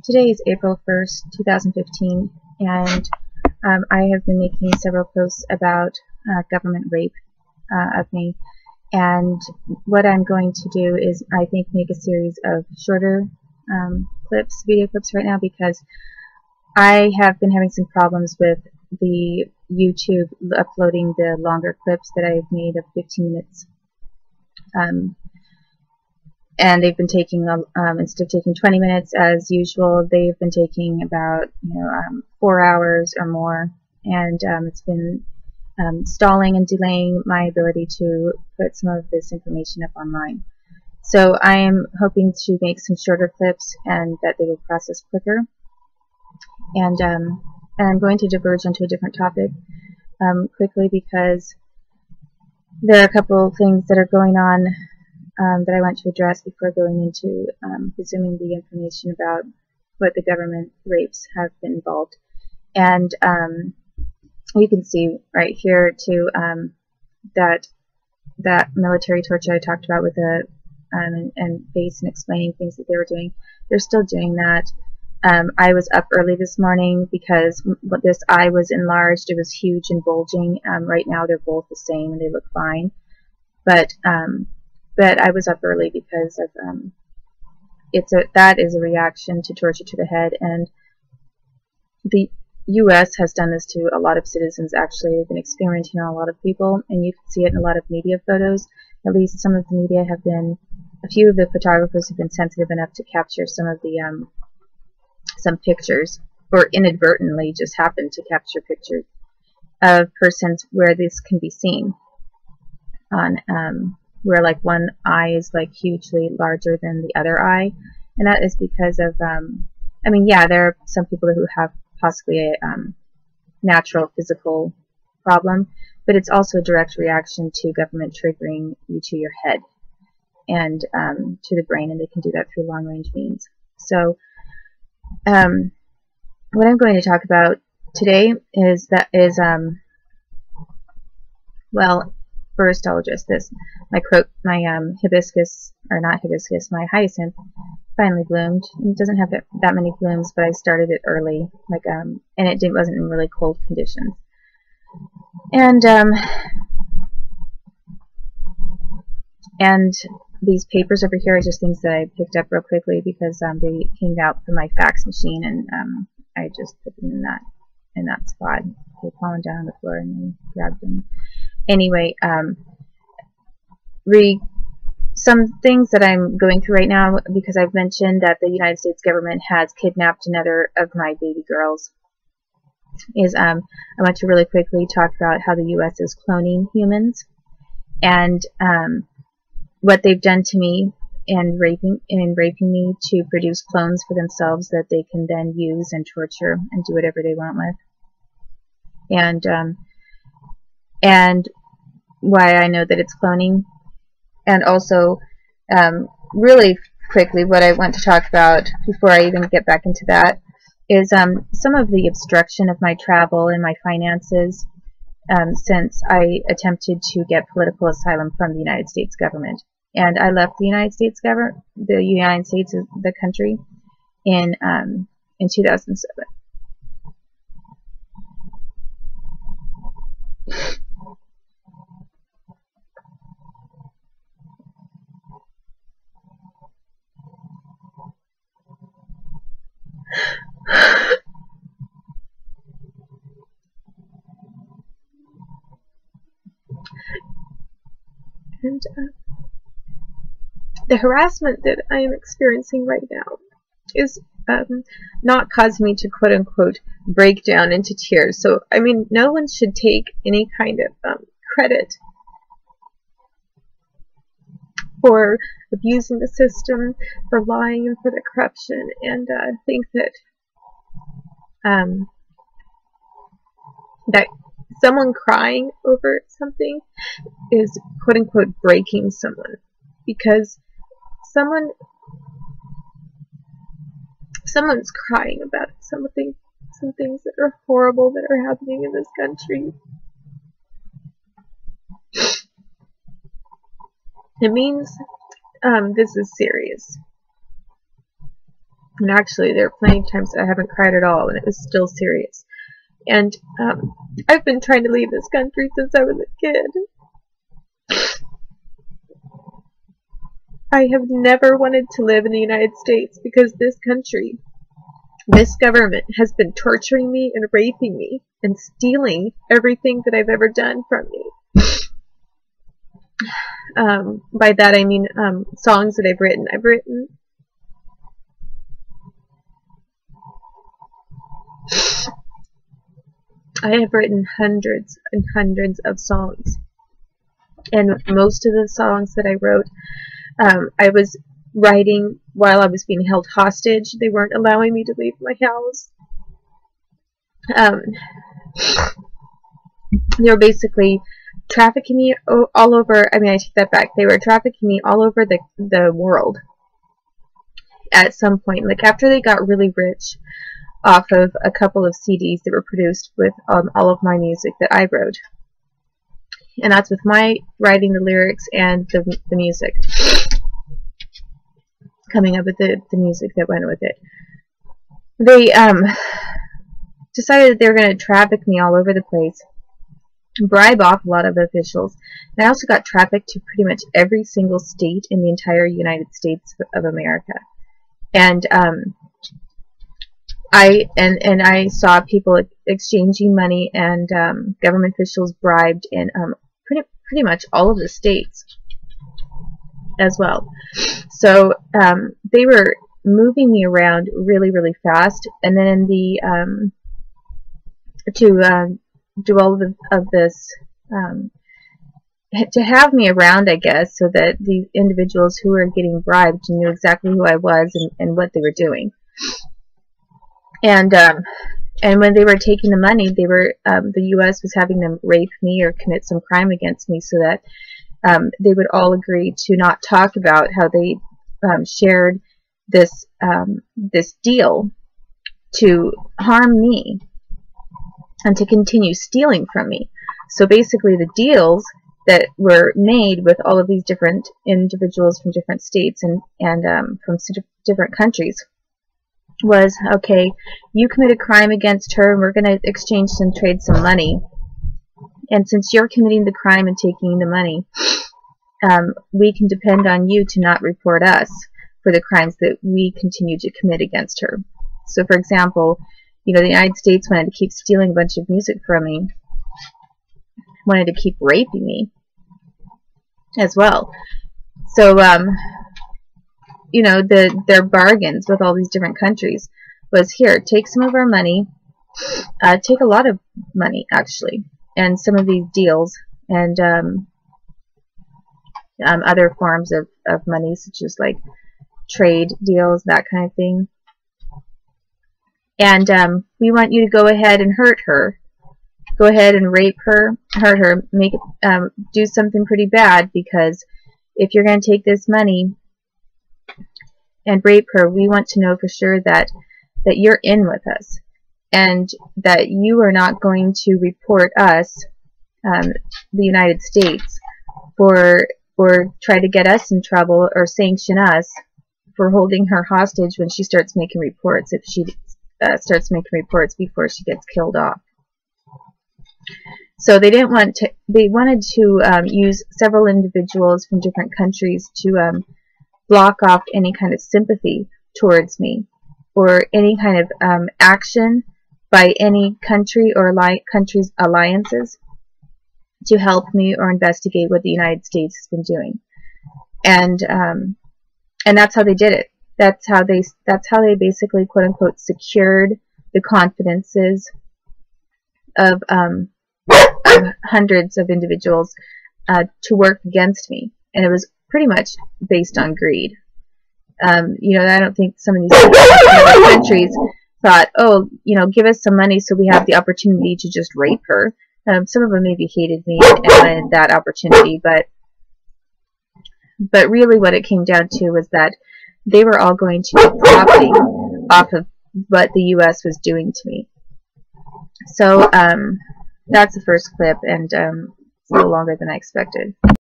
Today is April 1st, 2015, and I have been making several posts about government rape of me. And what I'm going to do is, I think, make a series of shorter video clips right now, because I have been having some problems with the YouTube uploading the longer clips that I've made of 15 minutes. And they've been taking, instead of taking 20 minutes as usual, they've been taking about 4 hours or more, and it's been stalling and delaying my ability to put some of this information up online. So I am hoping to make some shorter clips and that they will process quicker. And I'm going to diverge onto a different topic quickly, because there are a couple of things that are going on that I want to address before going into resuming the information about what the government rapes have been involved. And you can see right here too that military torture I talked about with the and base and explaining things that they were doing. They're still doing that. I was up early this morning because this eye was enlarged. It was huge and bulging. Right now they're both the same and they look fine. But I was up early because of that is a reaction to torture to the head, and the U.S. has done this to a lot of citizens. Actually, they've been experimenting on a lot of people, and you can see it in a lot of media photos. At least some of the media have been, a few of the photographers have been sensitive enough to capture some of the some pictures, or inadvertently just happened to capture pictures of persons where this can be seen on where like one eye is like hugely larger than the other eye, and that is because of I mean, yeah, there are some people who have possibly a natural physical problem, but it's also a direct reaction to government triggering you to your head and to the brain, and they can do that through long-range means. So what I'm going to talk about today is well, first I'll address this. My hibiscus, or not hibiscus, my hyacinth finally bloomed. It doesn't have that many blooms, but I started it early, like and it wasn't in really cold conditions. And these papers over here are just things that I picked up real quickly because they came out from my fax machine, and I just put them in that spot. They fallen down on the floor and I grabbed them. Anyway, some things that I'm going through right now, because I've mentioned that the United States government has kidnapped another of my baby girls, is I want to really quickly talk about how the U.S. is cloning humans, and what they've done to me and raping me to produce clones for themselves that they can then use and torture and do whatever they want with. And why I know that it's cloning. And also, really quickly, what I want to talk about before I even get back into that is some of the obstruction of my travel and my finances since I attempted to get political asylum from the United States government. And I left the United States government, the country, in 2007. And the harassment that I am experiencing right now is not causing me to quote-unquote break down into tears. So, I mean, no one should take any kind of credit for abusing the system, for lying, and for the corruption, and think that that someone crying over something is quote-unquote breaking someone, because someone's crying about some things that are horrible that are happening in this country. It means this is serious. And actually, there are plenty of times I haven't cried at all, and it was still serious. And I've been trying to leave this country since I was a kid. I have never wanted to live in the United States because this country, this government, has been torturing me and raping me and stealing everything that I've ever done from me. By that I mean songs that I've written. I have written hundreds and hundreds of songs, and most of the songs that I wrote, I was writing while I was being held hostage. They weren't allowing me to leave my house. They were basically trafficking me all over. I mean, I take that back. They were trafficking me all over the world at some point. Like, after they got really rich off of a couple of CDs that were produced with all of my music that I wrote. And that's with my writing the lyrics and the music. Coming up with the music that went with it. They decided that they were going to traffic me all over the place, bribe off a lot of officials. And I also got trafficked to pretty much every single state in the entire United States of America. And I saw people exchanging money, and government officials bribed in pretty much all of the states as well. So they were moving me around really, really fast, and then to do all of this, to have me around, I guess, so that the individuals who were getting bribed knew exactly who I was and what they were doing. And when they were taking the money, they were the U.S. was having them rape me or commit some crime against me, so that they would all agree to not talk about how they shared this this deal to harm me and to continue stealing from me. So basically, the deals that were made with all of these different individuals from different states and from different countries was, okay, you commit a crime against her, and we're going to exchange and trade some money. And since you're committing the crime and taking the money, we can depend on you to not report us for the crimes that we continue to commit against her. So, for example, you know, the United States wanted to keep stealing a bunch of music from me, wanted to keep raping me as well. So, you know, their bargains with all these different countries was, here, take some of our money, take a lot of money, actually, and some of these deals, and other forms of money, such as like trade deals, that kind of thing. And we want you to go ahead and hurt her. Go ahead and rape her, hurt her, make it, do something pretty bad, because if you're going to take this money and rape her, we want to know for sure that you're in with us, and that you are not going to report us, the United States, or try to get us in trouble or sanction us for holding her hostage when she starts making reports, if she starts making reports before she gets killed off. So they didn't want to. They wanted to use several individuals from different countries to block off any kind of sympathy towards me, or any kind of action by any country or countries' alliances to help me or investigate what the United States has been doing. And that's how they did it. That's how they basically, quote unquote, secured the confidences of hundreds of individuals to work against me. And it was pretty much based on greed. You know, I don't think some of these countries thought, oh, you know, give us some money so we have the opportunity to just rape her. Some of them maybe hated me and wanted that opportunity, but really what it came down to was that they were all going to be profiting off of what the U.S. was doing to me. So that's the first clip, and it's a little longer than I expected.